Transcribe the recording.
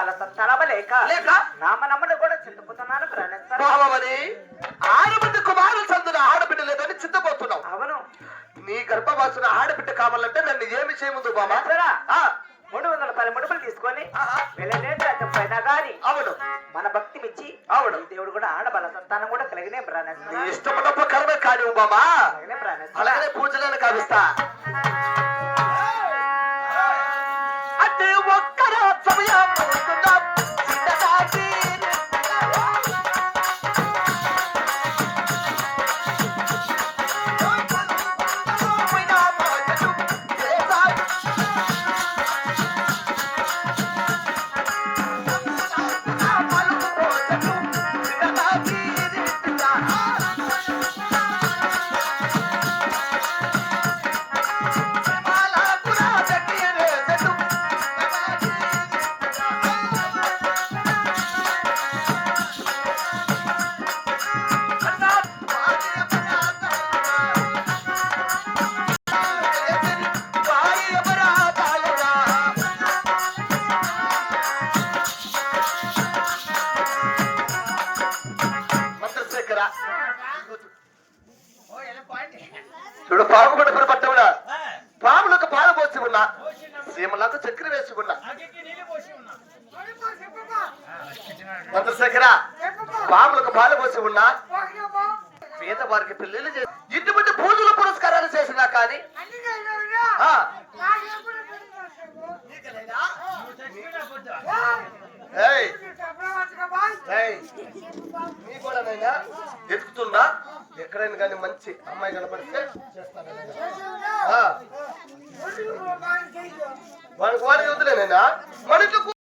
ఆడబాల సంతానమ లేక లేక నామనమ్మను కూడా చింతపోతున్నాను ప్రాణేశ్వర. బావమని ఆడబిడ్డ కుమారులు చందున ఆడబిడ్డ లేదని చింతపోతున్నావు. అవును. నీ గర్భవాసున ఆడబిడ్డ కావాలంటే నన్ను ఏమి చేయముందు బాబా? 300 రూపాయల ముడుపులు తీసుకొని వెళ్ళేట పైన గాని అవును మన భక్తి మెచ్చి అవును దేవుడు కూడా ఆడబల సంతానం కూడా కలిగినే నీ ప్రాణేశ్వర. ఇష్టమున్నప్పుడు కరమే కానివు బాబా, కలిగినే ప్రాణేశ్వర. అలాగనే పూజలను కావిస్తా. అంటే ఒక్కరా సమయం ఉంటున్నాం చిన్నదాటి. చూడు పాము కూడా పట్టవులా, పాములకు పాలు పోసి ఉన్నా, సీమలకు చక్కెర వేసి ఉన్నా. చంద్రశేఖర పాములకు పాలు పోసి ఉన్నా, పేద వారికి పెళ్లిళ్ళు చేసి ఇటువంటి పూజలు పురస్కారాలు చేసినా కానీ నీ కూడా నైనా ఎత్తుకుతున్నా. ఎక్కడైనా కానీ మంచి అమ్మాయి కనపడితే చేస్తాను. వాడికి వద్దులేనైనా